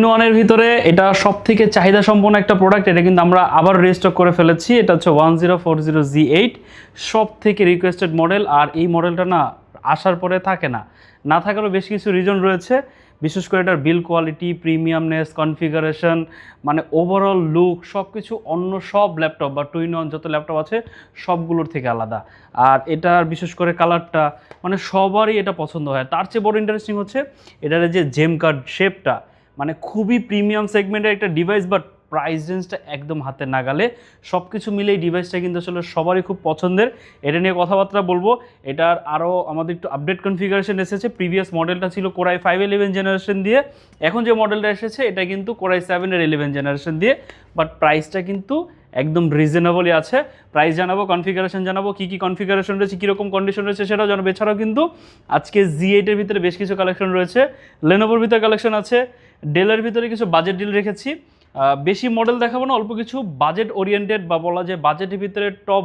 In ওয়ানের ভিতরে এটা সব থেকে চাহিদা সম্পন্ন একটা প্রোডাক্ট। এটা কিন্তু আমরা আবার রিস্টক করে ফেলেছি। এটা হচ্ছে 1040Z8, সব থেকে রিকোয়েস্টেড মডেল। আর এই মডেলটা না আসার পরে থাকে না, না থাকারও বেশ কিছু রিজন রয়েছে। বিশেষ করে এটার বিল কোয়ালিটি, প্রিমিয়ামনেস, কনফিগারেশন, মানে ওভারঅল লুক সব কিছু অন্য সব ল্যাপটপ বা টু ইন ওয়ান যত ল্যাপটপ আছে সবগুলোর থেকে আলাদা। আর এটার বিশেষ করে কালারটা মানে সবারই এটা পছন্দ হয়। তার চেয়ে বড় ইন্টারেস্টিং হচ্ছে এটার যে জেম কার্ড শেপটা, মানে খুবই প্রিমিয়াম সেগমেন্টের একটা ডিভাইস, বাট প্রাইস রেঞ্জটা একদম হাতের নাগালে। সব কিছু মিলে এই ডিভাইসটা কিন্তু আসলে সবারই খুব পছন্দের। এটা নিয়ে কথাবার্তা বলবো। এটার আরও আমাদের একটু আপডেট কনফিগারেশন এসেছে। প্রিভিয়াস মডেলটা ছিল কোরাই 5 জেনারেশন দিয়ে, এখন যে মডেলটা এসেছে এটা কিন্তু কোরাই 7 জেনারেশন দিয়ে, বাট প্রাইসটা কিন্তু একদম রিজনেবলই আছে। প্রাইস জানাবো, কনফিগারেশন জানাবো, কী কী কনফিগারেশন রয়েছে, কীরকম কন্ডিশন রয়েছে সেটাও জানাবো। এছাড়াও কিন্তু আজকে Z8-এর ভিতরে বেশ কিছু কালেকশন রয়েছে, লেনোভোর ভিতরে কালেকশন আছে, ডেলের ভিতরে কিছু বাজেট ডিল রেখেছি। বেশি মডেল দেখাবো না, অল্প কিছু বাজেট ওরিয়েন্টেড বা বলা যায় বাজেটের ভিতরে টপ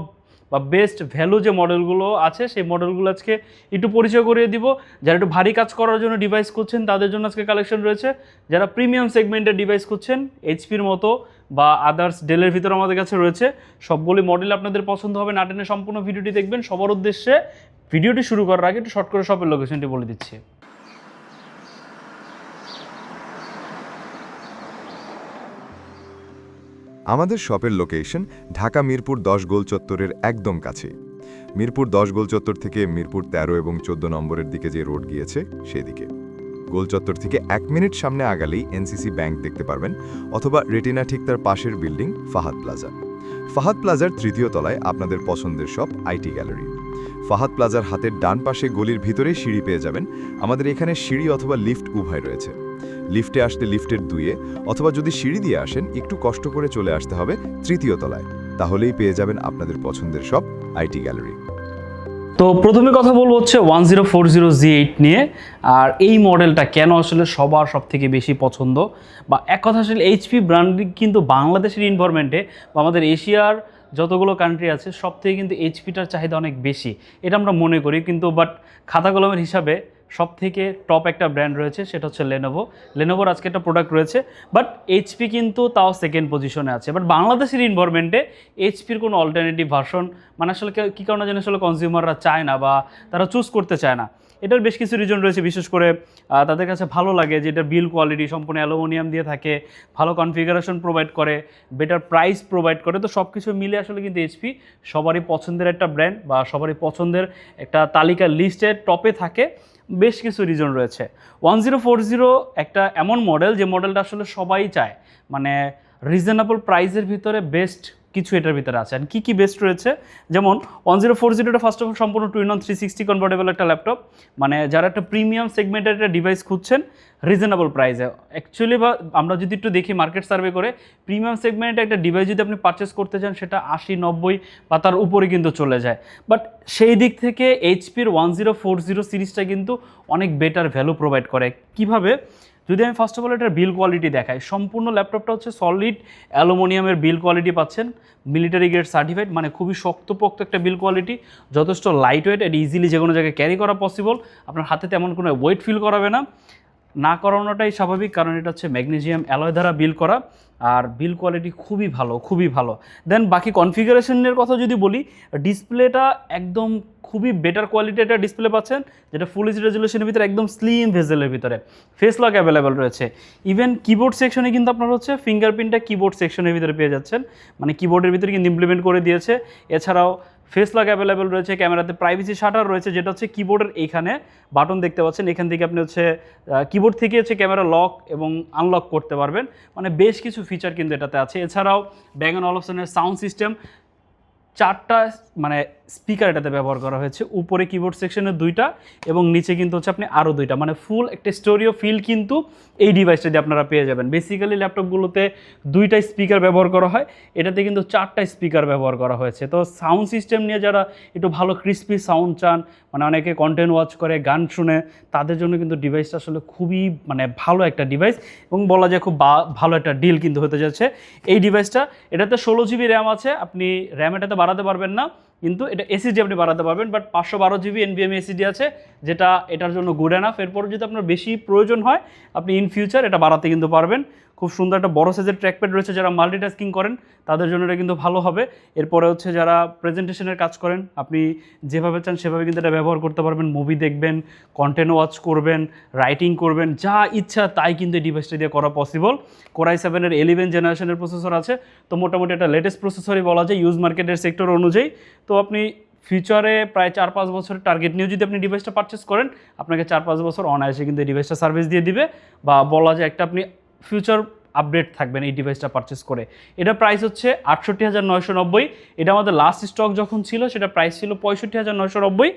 বা বেস্ট ভ্যালু যে মডেলগুলো আছে সেই মডেলগুলো আজকে একটু পরিচয় করিয়ে দিব। যারা একটু ভারী কাজ করার জন্য ডিভাইস খুঁজছেন তাদের জন্য আজকে কালেকশন রয়েছে। যারা প্রিমিয়াম সেগমেন্টের ডিভাইস খুঁজছেন এইচপির মতো বা আদার্স ডেলের ভিতরে আমাদের কাছে রয়েছে, সবগুলি মডেল আপনাদের পছন্দ হবে। না টেনে সম্পূর্ণ ভিডিওটি দেখবেন। সবার উদ্দেশ্যে ভিডিওটি শুরু করার আগে একটু শর্ট করে শপের লোকেশনটি বলে দিচ্ছি। আমাদের শপের লোকেশন ঢাকা মিরপুর 10 গোল চত্বরের একদম কাছে। মিরপুর 10 গোল চত্বর থেকে মিরপুর 13 এবং 14 নম্বরের দিকে যে রোড গিয়েছে সেদিকে। গোল চত্বর থেকে 1 মিনিট সামনে আগালেই এনসিসি ব্যাংক দেখতে পারবেন, অথবা রেটিনা ঠিক তার পাশের বিল্ডিং ফাহাদ প্লাজা। ফাহাদ প্লাজার 3য় তলায় আপনাদের পছন্দের শপ আইটি গ্যালারি। ফাহাদ প্লাজার হাতের ডান পাশে গলির ভিতরে সিঁড়ি পেয়ে যাবেন। আমাদের এখানে সিঁড়ি অথবা লিফট উভয় রয়েছে। লিফটে আসতে লিফটের 2-এ, অথবা যদি সিঁড়ি দিয়ে আসেন একটু কষ্ট করে চলে আসতে হবে 3য় তলায়, তাহলেই পেয়ে যাবেন আপনাদের পছন্দের সব আইটি গ্যালারি। তো প্রথমে কথা বলবো হচ্ছে 1040Z8 নিয়ে। আর এই মডেলটা কেন আসলে সবার সব থেকে বেশি পছন্দ, বা এক কথা আসলে এইচপি ব্র্যান্ড কিন্তু বাংলাদেশের এনভায়রনমেন্টে বা আমাদের এশিয়ার যতগুলো কান্ট্রি আছে সব থেকে কিন্তু এইচপিটার চাহিদা অনেক বেশি, এটা আমরা মনে করি। কিন্তু বাট খাতা কলমের হিসাবে সব থেকে টপ একটা ব্র্যান্ড রয়েছে, সেটা হচ্ছে লেনোভো। লেনোভোর আজকে একটা প্রোডাক্ট রয়েছে, বাট এইচপি কিন্তু তাও সেকেন্ড পজিশনে আছে। বাট বাংলাদেশের এনভায়রনমেন্টে এইচপির কোনো অল্টারনেটিভ ভার্সন মানে আসলে কী কারণে যেন আসলে কনজিউমাররা চায় না বা তারা চুজ করতে চায় না। এটার বেশ কিছু রিজন রয়েছে। বিশেষ করে তাদের কাছে ভালো লাগে যে এটার বিল কোয়ালিটি সম্পূর্ণ অ্যালুমিনিয়াম দিয়ে থাকে, ভালো কনফিগারেশন প্রোভাইড করে, বেটার প্রাইস প্রোভাইড করে। তো সব কিছু মিলে আসলে কিন্তু এইচপি সবারই পছন্দের একটা ব্র্যান্ড বা সবারই পছন্দের একটা তালিকার লিস্টের টপে থাকে। বেশ কিছু রিজন রয়েছে। 1040 একটা এমন মডেল যে মডেলটা আসলে সবাই চায়, মানে রিজনেবল প্রাইসের ভিতরে বেস্ট কিছু এটার ভিতরে আছে। আর কী কী বেস্ট রয়েছে, যেমন 1040টা ফার্স্ট অফ অল সম্পূর্ণ 2-in-1 360 কনভার্টেবল একটা ল্যাপটপ। মানে যারা একটা প্রিমিয়াম সেগমেন্টের একটা ডিভাইস খুঁজছেন রিজনেবল প্রাইসে। অ্যাকচুয়ালি বা আমরা যদি একটু দেখি মার্কেট সার্ভে করে, প্রিমিয়াম সেগমেন্টে একটা ডিভাইস যদি আপনি পারচেস করতে চান সেটা 80-90 বা তার উপরে কিন্তু চলে যায়। বাট সেই দিক থেকে এইচপির 1040 সিরিজটা কিন্তু অনেক বেটার ভ্যালু প্রোভাইড করে। কিভাবে? যদি আমি ফার্স্ট অফ অল এটার বিল কোয়ালিটি দেখাই, সম্পূর্ণ ল্যাপটপটা হচ্ছে সলিড অ্যালুমিনিয়ামের বিল কোয়ালিটি পাচ্ছেন, মিলিটারি গ্রেড সার্টিফাইড, মানে খুবই শক্তপোক্ত একটা বিল কোয়ালিটি, যথেষ্ট লাইট ওয়েট, এটা ইজিলি যে কোনো জায়গায় ক্যারি করা পসিবল। আপনার হাতে তেমন কোনো ওয়েট ফিল করাবে না, না করানোটাই স্বাভাবিক, কারণ এটা হচ্ছে ম্যাগনেসিয়াম অ্যালয় দ্বারা বিল করা। আর বিল কোয়ালিটি খুবই ভালো, খুবই ভালো। দেন বাকি কনফিগারেশনের কথা যদি বলি, ডিসপ্লেটা একদম খুবই বেটার কোয়ালিটি একটা ডিসপ্লে পাচ্ছেন, যেটা ফুল এইচডি রেজলিউশনের ভিতরে একদম স্লিম ভেজেলের ভিতরে ফেস লক অ্যাভেলেবেল রয়েছে। ইভেন কিবোর্ড সেকশনে কিন্তু আপনার হচ্ছে ফিঙ্গারপ্রিন্টটা কিবোর্ড সেকশনের ভিতরে পেয়ে যাচ্ছেন, মানে কিবোর্ডের ভিতরে কিন্তু ইমপ্লিমেন্ট করে দিয়েছে। এছাড়াও ফেস লক অ্যাভেলেবেল রয়েছে, ক্যামেরাতে প্রাইভেসি শাটার রয়েছে, যেটা হচ্ছে কিবোর্ডের এইখানে বাটন দেখতে পাচ্ছেন, এখান থেকে আপনি হচ্ছে কিবোর্ড থেকে হচ্ছে ক্যামেরা লক এবং আনলক করতে পারবেন। মানে বেশ কিছু ফিচার কিন্তু এটাতে আছে। এছাড়াও Bang & Olufsen'ের সাউন্ড সিস্টেম, 4টা মানে স্পিকার এটাতে ব্যবহার করা হয়েছে। উপরে কিবোর্ড সেকশনে 2টা এবং নিচে কিন্তু হচ্ছে আপনি আরও 2টা, মানে ফুল একটা স্টোরিও ফিল কিন্তু এই ডিভাইসটা দিয়ে আপনারা পেয়ে যাবেন। বেসিক্যালি ল্যাপটপগুলোতে 2টা স্পিকার ব্যবহার করা হয়, এটাতে কিন্তু 4টা স্পিকার ব্যবহার করা হয়েছে। তো সাউন্ড সিস্টেম নিয়ে যারা একটু ভালো ক্রিস্পি সাউন্ড চান, মানে অনেকে কন্টেন্ট ওয়াচ করে, গান শুনে, তাদের জন্য কিন্তু ডিভাইসটা আসলে খুবই মানে ভালো একটা ডিভাইস এবং বলা যায় খুব ভালো একটা ডিল কিন্তু হতে যাচ্ছে এই ডিভাইসটা। এটাতে 16 জিবি র্যাম আছে, আপনি র্যাম এটাতে বাড়াতে পারবেন না, কিন্তু এটা এসএসডি আপনি বাড়াতে পারবেন, বাট 512 জিবি এনভিএমই এসএসডি আছে, যেটা এটার জন্য গুড এনাফ। এরপর যদি আপনার বেশি প্রয়োজন হয় আপনি ইন ফিউচার এটা বাড়াতে কিন্তু পারবেন। খুব সুন্দর একটা বড় সাইজের ট্র্যাকপ্যাড রয়েছে, যারা মাল্টিটাস্কিং করেন তাদের জন্য এটা কিন্তু ভালো হবে। এরপরে হচ্ছে যারা প্রেজেন্টেশনের কাজ করেন, আপনি যেভাবে চান সেভাবে কিন্তু এটা ব্যবহার করতে পারবেন। মুভি দেখবেন, কন্টেন্ট ওয়াচ করবেন, রাইটিং করবেন, যা ইচ্ছা তাই কিন্তু এই ডিভাইসটা দিয়ে করা পসিবল। Core i7-এর 11 জেনারেশনের প্রসেসর আছে, তো মোটামুটি একটা লেটেস্ট প্রসেসরই বলা যায় ইউজ মার্কেটের সেক্টর অনুযায়ী। তো আপনি ফিউচারে প্রায় 4-5 বছরের টার্গেট নিয়েও যদি আপনি ডিভাইসটা পারচেস করেন, আপনাকে 4-5 বছর অনায়াসে কিন্তু এই ডিভাইসটা সার্ভিস দিয়ে দিবে, বা বলা যায় একটা আপনি ফিউচার আপডেট থাকবেন এই ডিভাইসটা পারচেস করে। এটা প্রাইস হচ্ছে 68,990। এটা আমাদের লাস্ট স্টক যখন ছিল সেটা প্রাইস ছিল 65,990।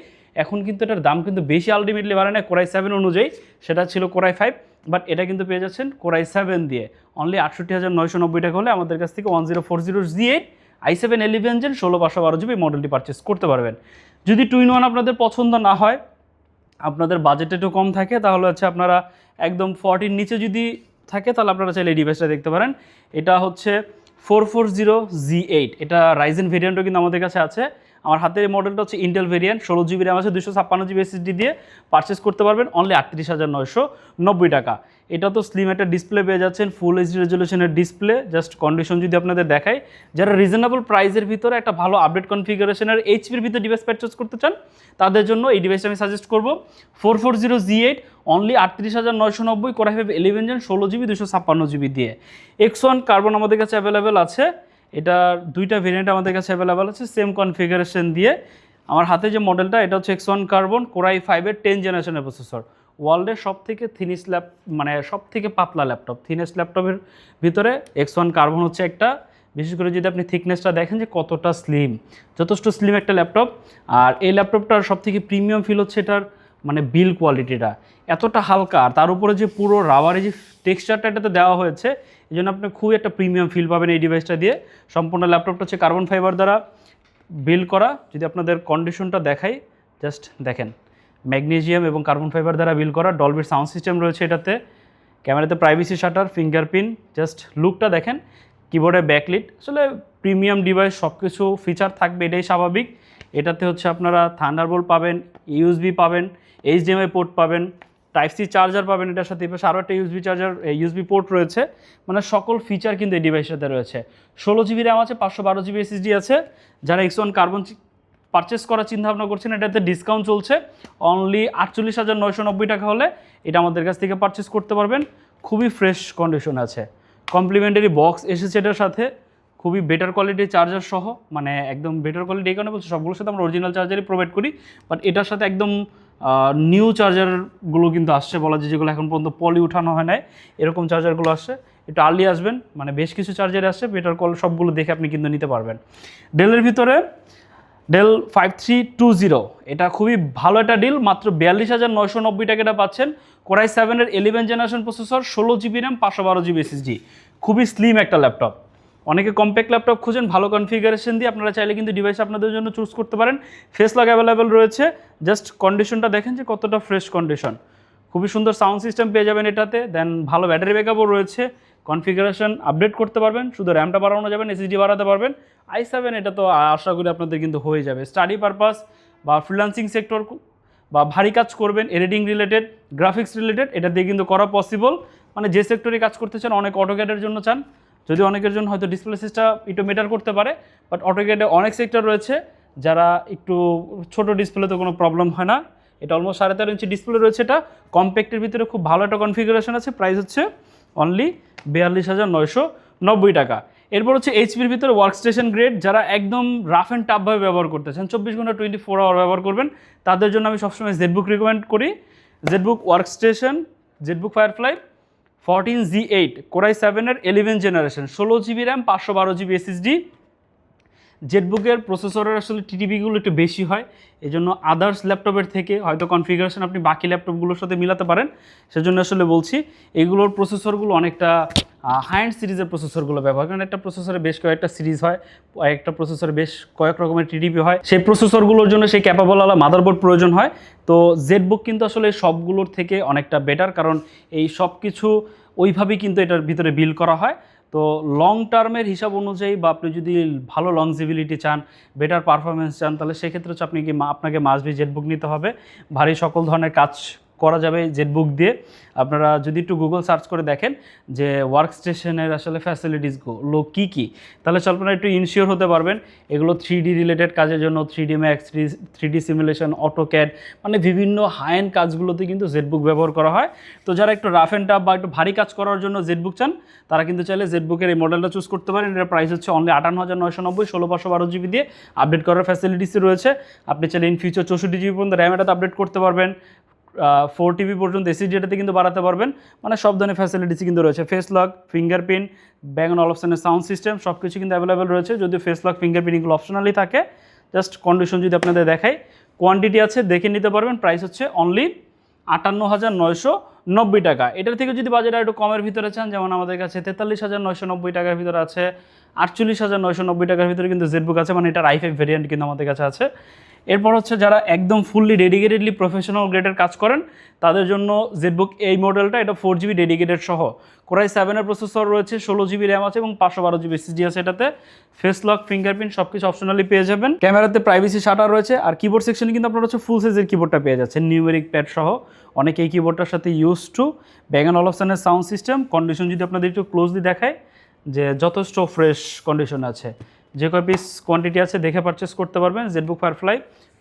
এখন কিন্তু এটার দাম কিন্তু বেশি আলটিমেটলি বাড়ে না Core i7 অনুযায়ী, সেটা ছিল Core i5, বাট এটা কিন্তু পেয়ে যাচ্ছেন Core i7 দিয়ে অনলি 68,990 টাকা হলে আমাদের কাছ থেকে 1040Z8 i7 11 Gen 16/512 জিবি মডেলটি পারচেস করতে পারবেন। যদি 2-in-1 আপনাদের পছন্দ না হয়, আপনাদের বাজেট একটু কম থাকে, তাহলে হচ্ছে আপনারা একদম 40 নিচে যদি থাকে তাহলে আপনারা চাইলে এই ডিভাইসটা দেখতে পারেন। এটা হচ্ছে 440Z8, এটা রাইজেন ভেরিয়েন্টও কিন্তু আমাদের কাছে আছে। আমার হাতের এই মডেলটা হচ্ছে ইন্টেল ভেরিয়েন্ট, 16 জিবি র্যাম আছে, 256 জিবি এসএসডি দিয়ে পারচেস করতে পারবেন অনলি 38,990 টাকা। এটা তো স্লিম একটা ডিসপ্লে পেয়ে যাচ্ছেন, ফুল এইচডি রেজলিউশনের ডিসপ্লে। জাস্ট কন্ডিশন যদি আপনাদের দেখাই, যারা রিজনেবল প্রাইসের ভিতরে একটা ভালো আপডেট কনফিগারেশনের এইচপির ভিতরে ডিভাইস পারচেস করতে চান তাদের জন্য এই ডিভাইসটা আমি সাজেস্ট করব। 440Z8 only 38,990, Core i5 11 Gen 16 GB 256 GB দিয়ে। X1 কার্বন আমাদের কাছে অ্যাভেলেবেল আছে, এটার দুইটা ভেরিয়েন্ট আমাদের কাছে অ্যাভেলেবেল আছে সেম কনফিগারেশন দিয়ে। আমার হাতে যে মডেলটা এটা হচ্ছে X1 কার্বন, Core i5-এর 10 জেনারেশনের প্রসেসর। ওয়ার্ল্ডের সব থেকে থিনেস্ট মানে সব থেকে পাতলা ল্যাপটপ, থিনেস্ট ল্যাপটপের ভিতরে X1 কার্বন হচ্ছে একটা। বিশেষ করে যদি আপনি থিকনেসটা দেখেন যে কতটা স্লিম, যথেষ্ট স্লিম একটা ল্যাপটপ। আর এই ল্যাপটপটার সব থেকে প্রিমিয়াম ফিল হচ্ছে এটার মানে বিল্ড কোয়ালিটিটা এতটা হালকা, আর তার উপরে যে পুরো রাবারের যে টেক্সচারটা এটাতে দেওয়া হয়েছে, এই জন্য আপনি খুবই একটা প্রিমিয়াম ফিল পাবেন এই ডিভাইসটা দিয়ে। সম্পূর্ণ ল্যাপটপটা হচ্ছে কার্বন ফাইবার দ্বারা বিল্ড করা। যদি আপনাদের কন্ডিশনটা দেখাই, জাস্ট দেখেন, ম্যাগনেসিয়াম এবং কার্বন ফাইবার দ্বারা বিল্ড করা। ডলবির সাউন্ড সিস্টেম রয়েছে এটাতে, ক্যামেরাতে প্রাইভেসি শাটার, ফিঙ্গারপ্রিন্ট, জাস্ট লুকটা দেখেন, কিবোর্ডে ব্যাকলিট। আসলে প্রিমিয়াম ডিভাইস, সব কিছু ফিচার থাকবে, এটাই স্বাভাবিক। এটাতে হচ্ছে আপনারা থান্ডারবোল্ট পাবেন, ইউএসবি পাবেন, এইচডিএমআই পোর্ট পাবেন, টাইপ সি চার্জার পাবেন, এটার সাথে এপাশে আরও একটা ইউএসবি পোর্ট রয়েছে। মানে সকল ফিচার কিন্তু এই ডিভাইসটাতে রয়েছে। 16 জিবি র্যাম আছে, 512 জিবি এসএসডি আছে। যারা X1 কার্বন পারচেস করার চিন্তাভাবনা করছেন, এটাতে ডিসকাউন্ট চলছে, অনলি 48,990 টাকা হলে এটা আমাদের কাছ থেকে পারচেস করতে পারবেন। খুবই ফ্রেশ কন্ডিশন আছে, কমপ্লিমেন্টারি বক্স এসেছে এটার সাথে, খুবই বেটার কোয়ালিটির চার্জার সহ, মানে একদম বেটার কোয়ালিটি। এই কারণে বলছি, সবগুলোর সাথে আমরা অরিজিনাল চার্জারই প্রোভাইড করি, বাট এটার সাথে একদম নিউ চার্জারগুলো কিন্তু আসছে, বলা যায় যেগুলো এখন পর্যন্ত পলি উঠানো হয় নাই, এরকম চার্জারগুলো আসছে। একটু আর্লি আসবেন, মানে বেশ কিছু চার্জার আসছে বেটার কোয়ালিটি, সবগুলো দেখে আপনি কিন্তু নিতে পারবেন। ডেলের ভিতরে ডেল 5320, এটা খুবই ভালো একটা ডিল, মাত্র 42,990 টাকা এটা পাচ্ছেন। Core i7-এর 11 generation processor, 16 GB RAM, 512 GB SSD. খুবই স্লিম একটা ল্যাপটপ। অনেকে কম্প্যাক্ট ল্যাপটপ খুঁজেন ভালো কনফিগারেশন দিয়ে, আপনারা চাইলে কিন্তু ডিভাইস আপনাদের জন্য চুজ করতে পারেন। ফেস লক অ্যাভেলেবেল রয়েছে, জাস্ট কন্ডিশনটা দেখেন যে কতটা ফ্রেশ কন্ডিশন। খুবই সুন্দর সাউন্ড সিস্টেম পেয়ে যাবেন এটাতে, দেন ভালো ব্যাটারি ব্যাকআপও রয়েছে। কনফিগারেশন আপডেট করতে পারবেন, শুধু র্যামটা বাড়ানো যাবেন, এসএসডি বাড়াতে পারবেন। i7 এটা তো আশা করি আপনাদের কিন্তু হয়ে যাবে। স্টাডি পারপাস বা ফ্রিল্যান্সিং সেক্টর বা ভারী কাজ করবেন, এডিটিং রিলেটেড, গ্রাফিক্স রিলেটেড, এটা দিয়ে কিন্তু করা পসিবল। মানে যে সেক্টরে কাজ করতে চান, অনেক অটোক্যাডের জন্য চান, যদি অনেকের জন্য হয়তো ডিসপ্লে সিস্টেম একটু মেটার করতে পারে, বাট অটোক্যাডে অনেক সেক্টর রয়েছে যারা একটু ছোট ডিসপ্লেতে কোনো প্রবলেম হয় না। এটা অলমোস্ট 13.5 ইঞ্চি ডিসপ্লে রয়েছে, এটা কম্প্যাক্টের ভিতরে খুব ভালো একটা কনফিগারেশন আছে। প্রাইস হচ্ছে অনলি 42,990 টাকা। এরপর হচ্ছে এইচপির ভিতরে ওয়ার্কস্টেশন গ্রেড, যারা একদম রাফ অ্যান্ড টাফভাবে ব্যবহার করতে চান, 24 ঘন্টা 24 আওয়ার ব্যবহার করবেন, তাদের জন্য আমি সবসময় জেটবুক রিকমেন্ড করি। Jetbook workstation, Jetbook Firefly 14Z8, Core i7-এর 11 generation, 16 GB RAM, 512 GB SSD. জেটবুকের প্রসেসরের আসলে টিটিপিগুলো একটু বেশি হয়, এই জন্য আদার্স ল্যাপটপের থেকে হয়তো কনফিগারেশন আপনি বাকি ল্যাপটপগুলোর সাথে মিলাতে পারেন, সেজন্য আসলে বলছি। এগুলোর প্রসেসরগুলো অনেকটা হাই এন্ড সিরিজের প্রসেসরগুলো ব্যবহার করেন। একটা প্রসেসরে বেশ কয়েকটা সিরিজ হয়, একটা প্রসেসরে বেশ কয়েক রকমের টিটিপি হয়, সেই প্রসেসরগুলোর জন্য সেই ক্যাপাবল আলা মাদারবোর্ড প্রয়োজন হয়। তো জেটবুক কিন্তু আসলে সবগুলোর থেকে অনেকটা বেটার, কারণ এই সব কিছু ওইভাবেই কিন্তু এটার ভিতরে বিল করা হয়। তো লং টার্মের হিসাব অনুযায়ী বা আপনি যদি ভালো লংজিবিলিটি চান, বেটার পারফরমেন্স চান, তাহলে সেক্ষেত্রে হচ্ছে আপনাকে মাসবি জেটবুক নিতে হবে। ভারী সকল ধরনের কাজ করা যাবে জেটবুক দিয়ে। আপনারা যদি একটু গুগল সার্চ করে দেখেন যে ওয়ার্ক স্টেশনের আসলে ফ্যাসিলিটিসগুলো কী কী, তাহলে আপনারা একটু ইনশিওর হতে পারবেন। এগুলো 3D রিলেটেড কাজের জন্য 3D max, 3D simulation, AutoCAD, মানে বিভিন্ন হাই এন্ড কাজগুলোতে কিন্তু জেটবুক ব্যবহার করা হয়। তো যারা একটু রাফ অ্যান্ড টাফ বা একটু ভারী কাজ করার জন্য জেটবুক চান, তারা কিন্তু চাইলে জেটবুকের এই মডেলটা চুজ করতে পারেন। এটার প্রাইস হচ্ছে অনলি 58,990, 16/512 GB দিয়ে আপডেট করার ফ্যাসিলিটিস রয়েছে। আপনি চাইলে ইন ফিউচার 64 GB পর্যন্ত র্যাম এটাতে আপডেট করতে পারবেন, 4 TB পর্যন্ত এসএসডি এটাতে কিন্তু বাড়াতে পারবেন, মানে সব ধরনের ফ্যাসিলিটিস কিন্তু রয়েছে। Face lock, fingerprint, bang and অলপশনের সাউন্ড সিস্টেম সব কিছু কিন্তু অ্যাভেলেবেল রয়েছে। যদিও ফেস লক, ফিঙ্গারপ্রিন্ট এগুলো অপশনালি থাকে। জাস্ট কন্ডিশন যদি আপনাদের দেখাই, কোয়ান্টিটি আছে দেখে নিতে পারবেন। প্রাইস হচ্ছে অনলি 58,990 টাকা। এটার থেকে যদি বাজেট একটু কমের ভিতরে চান, যেমন আমাদের কাছে 43,990 টাকার ভিতরে আছে, 48,990 টাকার ভিতরে কিন্তু জেটবুক আছে, মানে এটার i5 ভেরিয়েন্ট কিন্তু আমাদের কাছে আছে। এরপর হচ্ছে যারা একদম ফুললি ডেডিকেটেডলি প্রফেশনাল গ্রেডের কাজ করেন, তাদের জন্য জেটবুক এই মডেলটা, এটা 4 GB ডেডিকেটেড সহ, কোরাই 7-এর প্রসেসর রয়েছে, 16 GB র্যাম আছে এবং 512 GB এসএসডি আছে এটাতে। ফেস লক, ফিঙ্গারপ্রিন্ট সব কিছু অপশনালি পেয়ে যাবেন। ক্যামেরাতে প্রাইভেসি শাটার রয়েছে। আর কিবোর্ড সেকশনে কিন্তু আপনারা হচ্ছে ফুল সাইজের কিবোর্ডটা পেয়ে যাচ্ছেন, নিউমেরিক প্যাড সহ। অনেকে এই কিবোর্ডটার সাথে ইউজ টু। ব্যাং অ্যান্ড অলপশনের সাউন্ড সিস্টেম কন্ডিশন যদি আপনাদের একটু ক্লোজলি দেখায়, যে যথেষ্ট ফ্রেশ কন্ডিশন আছে। যে কয় পিস কোয়ান্টিটি আছে দেখে পারচেস করতে পারবেন। Jetbook firefly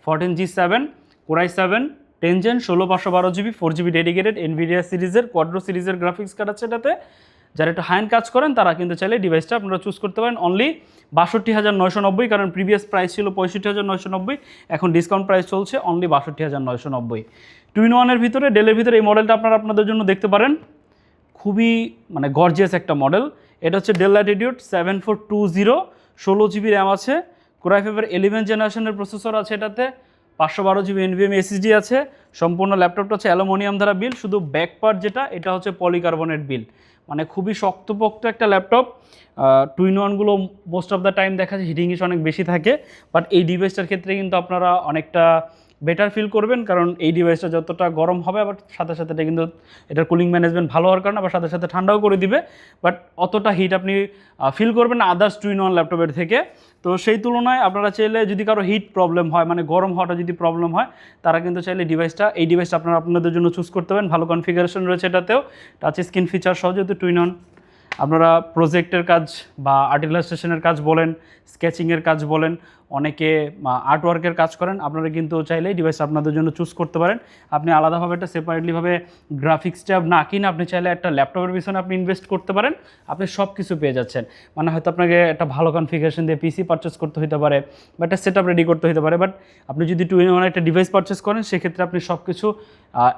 14G7, core i 7, 10 Gen, 16/512 GB, 4 GB dedicated Nvidia সিরিজের কোয়াড্রো সিরিজের গ্রাফিক্স কার্ড আছে এটাতে। যারা একটু হাই এন্ড কাজ করেন তারা কিন্তু চাইলে ডিভাইসটা আপনারা চুজ করতে পারেন অনলি 62,990, কারণ প্রিভিয়াস প্রাইস ছিল 65,990, এখন ডিসকাউন্ট প্রাইস চলছে অনলি 62,990। 2-in-1-এর ভিতরে, ডেলের ভিতরে এই মডেলটা আপনারা আপনাদের জন্য দেখতে পারেন। খুবই মানে গর্জিয়াস একটা মডেল। এটা হচ্ছে ডেল ল্যাটিটিউড 7420, 16 GB র্যাম আছে, কোরাই 5-এর 11 জেনারেশনের প্রসেসর আছে এটাতে, 512 GB NVMe এসএসডি আছে। সম্পূর্ণ ল্যাপটপটা হচ্ছে অ্যালুমিনিয়াম দ্বারা বিল, শুধু ব্যাক পার্ট যেটা এটা হচ্ছে পলিকার্বনেট বিল, মানে খুবই শক্তপোক্ত একটা ল্যাপটপ। 2-in-1গুলো মোস্ট অফ দ্য টাইম দেখা যায় হিটিং ইস্যু অনেক বেশি থাকে, বাট এই ডিভাইসটার ক্ষেত্রে কিন্তু আপনারা অনেকটা বেটার ফিল করবেন, কারণ এই ডিভাইসটা যতটা গরম হবে আবার সাথে সাথে এটা কিন্তু এটার কুলিং ম্যানেজমেন্ট ভালো হওয়ার কারণে আবার সাথে সাথে ঠান্ডাও করে দিবে, বাট অতটা হিট আপনি ফিল করবেন না আদার্স 2-in-1 ল্যাপটপের থেকে। তো সেই তুলনায় আপনারা চাইলে যদি কারো হিট প্রবলেম হয়, মানে গরম হওয়াটা যদি প্রবলেম হয়, তারা কিন্তু চাইলে এই ডিভাইসটা আপনারা আপনাদের জন্য চুজ করতে পারেন। ভালো কনফিগারেশন রয়েছে এটাতেও, টাচ স্ক্রিন ফিচার সহ, যেহেতু 2-in-1। আপনারা প্রজেক্টের কাজ বা আর্ট ইলাস্ট্রেশনের কাজ বলেন, স্কেচিংয়ের কাজ বলেন, অনেকে আর্টওয়ার্কের কাজ করেন, আপনারা কিন্তু চাইলেই ডিভাইস আপনাদের জন্য চুজ করতে পারেন। আপনি আলাদাভাবে একটা সেপারেটলিভাবে গ্রাফিক্স ট্যাব না কিনে আপনি চাইলে একটা ল্যাপটপের পিছনে আপনি ইনভেস্ট করতে পারেন, আপনি সব কিছু পেয়ে যাচ্ছেন। মানে হয়তো আপনাকে একটা ভালো কনফিগারেশন দিয়ে পিসি পারচেস করতে হতে পারে বা একটা সেট আপ রেডি করতে হতে পারে, বাট আপনি যদি 2-in-1 একটা ডিভাইস পারচেস করেন সেক্ষেত্রে আপনি সব কিছু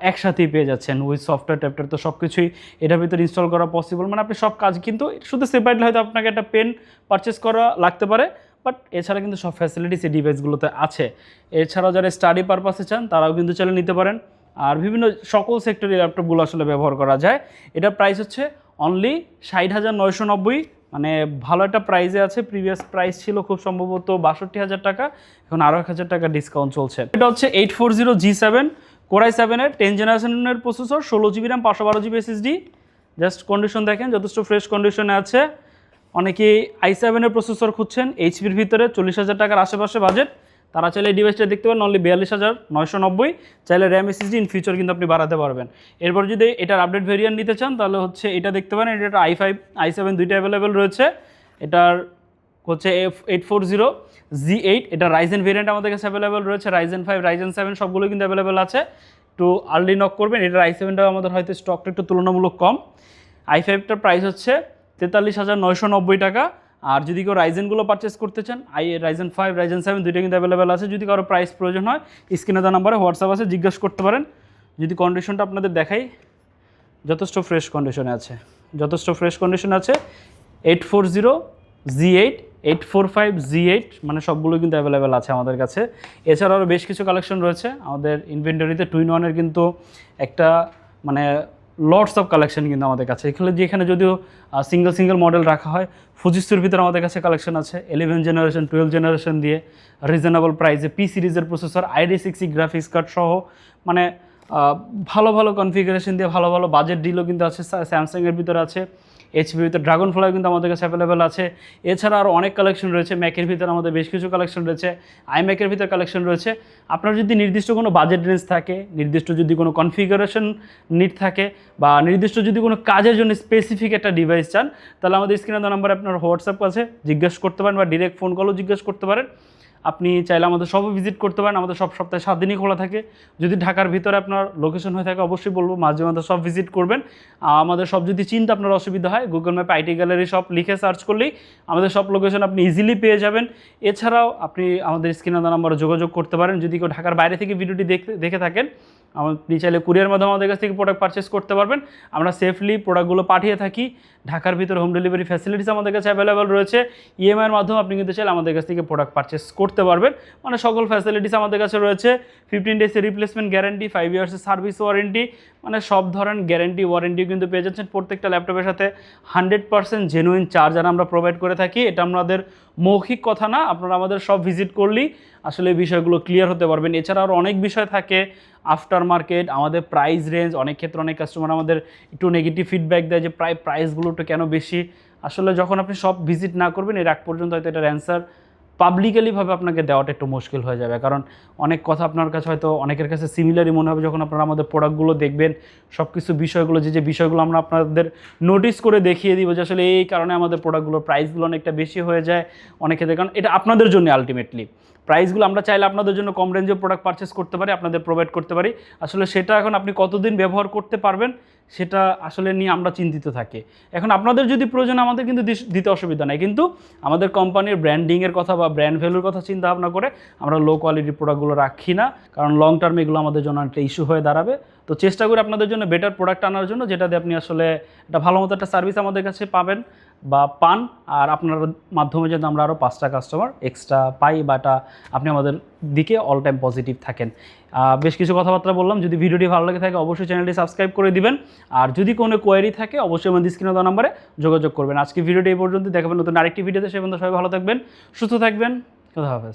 একসাথেই পেয়ে যাচ্ছেন উইথ সফটওয়্যার ট্যাপটার। তো সব কিছুই এটার ভিতরে ইনস্টল করা পসিবল, মানে আপনি সব কাজ কিন্তু শুধু সেপারেটলি হয়তো আপনাকে একটা পেন পারচেস করা লাগতে পারে, বাট এছাড়া কিন্তু সব ফ্যাসিলিটিস এই ডিভাইসগুলোতে আছে। এছাড়াও যারা স্টাডি পারপাসে চান তারাও কিন্তু চাইলে নিতে পারেন। আর বিভিন্ন সকল সেক্টরে ল্যাপটপগুলো আসলে ব্যবহার করা যায়। এটার প্রাইস হচ্ছে অনলি 60,990, মানে ভালো একটা প্রাইসে আছে। প্রিভিয়াস প্রাইস ছিল খুব সম্ভবত 62,000 টাকা, এখন আরও 1,000 টাকা ডিসকাউন্ট চলছে। এটা হচ্ছে 840G7, কোরাই 7-এর 10 জেনারেশনের processor, 16 GB RAM, 512 GB SSD. Just condition দেখেন, যথেষ্ট ফ্রেশ কন্ডিশনে আছে। অনেকে i7-এর প্রসেসর খুঁজছেন এইচপির ভিতরে, 40,000 টাকার আশেপাশে বাজেট, তারা চাইলে এই ডিভাইসটা দেখতে পারেন অনলি 42,990। চাইলে র্যাম এসএসডি ইন ফিউচার কিন্তু আপনি বাড়াতে পারবেন। এরপর যদি এটার আপডেট ভেরিয়েন্ট নিতে চান তাহলে হচ্ছে এটা দেখতে পারেন। এটা i5 i7 দুইটা অ্যাভেলেবেল রয়েছে। এটার হচ্ছে 840G8, এটা রাইজেন ভেরিয়েন্ট আমাদের কাছে অ্যাভেলেবেল রয়েছে। রাইজেন 5, রাইজেন 7 সবগুলো কিন্তু অ্যাভেলেবেল আছে। একটু আর্লি নক করবেন। এটার i7টাও আমাদের হয়তো স্টকটা একটু তুলনামূলক কম। i5টার প্রাইস হচ্ছে 43,990 টাকা। আর যদি কেউ রাইজেনগুলো পারচেস করতে চান, রাইজেন 5, রাইজেন 7 দুইটা কিন্তু অ্যাভেলেবেল আছে। যদি কারো প্রাইস প্রয়োজন হয়, স্ক্রিনে দেওয়া নাম্বারে হোয়াটসঅ্যাপ আছে, জিজ্ঞাসা করতে পারেন। যদি কন্ডিশনটা আপনাদের দেখাই, যথেষ্ট ফ্রেশ কন্ডিশনে আছে, 840G8, 845G8, মানে সবগুলো কিন্তু অ্যাভেলেবেল আছে আমাদের কাছে। এছাড়াও আরও বেশ কিছু কালেকশন রয়েছে আমাদের ইনভেন্টরিতে। 2-in-1-এর কিন্তু একটা মানে লটস অফ কালেকশন কিন্তু আমাদের কাছে। যেখানে যদিও সিঙ্গেল মডেল রাখা হয়, ফুজিস্তুর ভিতরে আমাদের কাছে কালেকশন আছে 11 জেনারেশন, 12 জেনারেশন দিয়ে রিজনেবল প্রাইসে পি সিরিজের প্রসেসর, i360 গ্রাফিক্স কার্ড সহ, মানে ভালো ভালো কনফিগারেশন দিয়ে ভালো ভালো বাজেট ডিলও কিন্তু আছে, স্যামসাংয়ের ভিতরে আছে, এইচপির ভিতরে ড্রাগন ফ্লাই কিন্তু আমাদের কাছে অ্যাভেলেবেল আছে। এছাড়া আরও অনেক কালেকশন রয়েছে, ম্যাকের ভিতরে আমাদের বেশ কিছু কালেকশন রয়েছে, আইম্যাকের ভিতরে কালেকশন রয়েছে। আপনার যদি নির্দিষ্ট কোনো বাজেট রেঞ্জ থাকে, নির্দিষ্ট যদি কোনো কনফিগারেশন নিড থাকে, বা নির্দিষ্ট যদি কোনো কাজের জন্য স্পেসিফিক একটা ডিভাইস চান, তাহলে আমাদের স্ক্রিনে দেওয়া নাম্বারে আপনার হোয়াটসঅ্যাপ আছে, জিজ্ঞেস করতে পারেন বা ডিরেক্ট ফোন কলও জিজ্ঞেস করতে পারেন। আপনি চাইলে আমাদের শপে ভিজিট করতে পারেন, আমাদের সব সপ্তাহে 7 দিনই খোলা থাকে। যদি ঢাকার ভিতরে আপনার লোকেশন হয়ে থাকে অবশ্যই বলবো মাঝে মাঝে সব ভিজিট করবেন। আমাদের সব যদি চিনতে আপনার অসুবিধা হয়, গুগল ম্যাপে আইটি গ্যালারি শপ লিখে সার্চ করলেই আমাদের সব লোকেশন আপনি ইজিলি পেয়ে যাবেন। এছাড়াও আপনি আমাদের স্ক্রিনে দেওয়া নাম্বারে যোগাযোগ করতে পারেন। যদি কেউ ঢাকার বাইরে থেকে ভিডিওটি দেখে থাকেন, আপনি চাইলে কুরিয়ার মাধ্যমে আমাদের কাছ থেকে প্রোডাক্ট পারচেস করতে পারবেন। আমরা সেফলি প্রোডাক্টগুলো পাঠিয়ে থাকি। ঢাকার ভিতরে হোম ডেলিভারি ফ্যাসিলিটিস আমাদের কাছে অ্যাভেলেবেল রয়েছে। ইএমআইয়ের মাধ্যমে আপনি কিন্তু চাইলে আমাদের কাছ থেকে প্রোডাক্ট পারচেস করতে পারবেন। মানে সকল ফ্যাসিলিটিস আমাদের কাছে রয়েছে। 15 ডেজের রিপ্লেসমেন্ট গ্যারান্টি, 5 ইয়ার্সের সার্ভিস ওয়ারেন্টি, মানে সব ধরনের গ্যারান্টি ওয়ারেন্টিও কিন্তু পেয়ে যাচ্ছেন। প্রত্যেকটা ল্যাপটপের সাথে 100% জেনুইন চার্জার আমরা প্রোভাইড করে থাকি। এটা আমাদের মৌখিক কথা না, আপনারা আমাদের সব ভিজিট করলেই আসলে এই বিষয়গুলো ক্লিয়ার হতে পারবেন। এছাড়া আরও অনেক বিষয় থাকে, আফটার মার্কেট, আমাদের প্রাইস রেঞ্জ। অনেক ক্ষেত্রে অনেক কাস্টমার আমাদের একটু নেগেটিভ ফিডব্যাক দেয় যে প্রাইসগুলো একটু কেন বেশি। আসলে যখন আপনি সব ভিজিট না করবেন এর আগ পর্যন্ত হয়তো এটার অ্যান্সার পাবলিকালিভাবে আপনাকে দেওয়াটা একটু মুশকিল হয়ে যাবে, কারণ অনেক কথা আপনার কাছে হয়তো অনেকের কাছে সিমিলারই মনে হবে। যখন আপনারা আমাদের প্রোডাক্টগুলো দেখবেন, সব কিছু বিষয়গুলো যে বিষয়গুলো আমরা আপনাদের নোটিস করে দেখিয়ে দিব যে আসলে এই কারণে আমাদের প্রোডাক্টগুলোর প্রাইসগুলো অনেকটা বেশি হয়ে যায় অনেক ক্ষেত্রে, কারণ এটা আপনাদের জন্য আলটিমেটলি প্রাইসগুলো আমরা চাইলে আপনাদের জন্য কম রেঞ্জে প্রোডাক্ট পারচেস করতে পারি, আপনাদের প্রোভাইড করতে পারি। আসলে সেটা এখন আপনি কতদিন ব্যবহার করতে পারবেন সেটা আসলে নিয়ে আমরা চিন্তিত থাকি। এখন আপনাদের যদি প্রয়োজন আমাদের কিন্তু দিতে অসুবিধা নেই, কিন্তু আমাদের কোম্পানির ব্র্যান্ডিংয়ের কথা বা ব্র্যান্ড ভ্যালুর কথা চিন্তা ভাবনা করে আমরা লো কোয়ালিটির প্রোডাক্টগুলো রাখি না, কারণ লং টার্মে এগুলো আমাদের জন্য একটা ইস্যু হয়ে দাঁড়াবে। তো চেষ্টা করি আপনাদের জন্য বেটার প্রোডাক্ট আনার জন্য, যেটাতে আপনি আসলে একটা ভালো মতো একটা সার্ভিস আমাদের কাছে পাবেন বা পান, আর আপনার মাধ্যমে যদি আমরা আরও 5টা কাস্টমার এক্সট্রা পাই বা আপনি আমাদের দিকে অল টাইম পজিটিভ থাকেন। বেশ কিছু কথাবার্তা বললাম। যদি ভিডিওটি ভালো লাগে থাকে অবশ্যই চ্যানেলটি সাবস্ক্রাইব করে দিবেন, আর যদি কোনো কোয়েরি থাকে অবশ্যই আমাদের স্ক্রিনে দেওয়া নাম্বারে যোগাযোগ করবেন। আজকে ভিডিওটি এই পর্যন্ত, দেখাবেন নতুন আরেকটি ভিডিওতে। সে পর্যন্ত সবাই ভালো থাকবেন, সুস্থ থাকবেন, খোদা হাফেজ।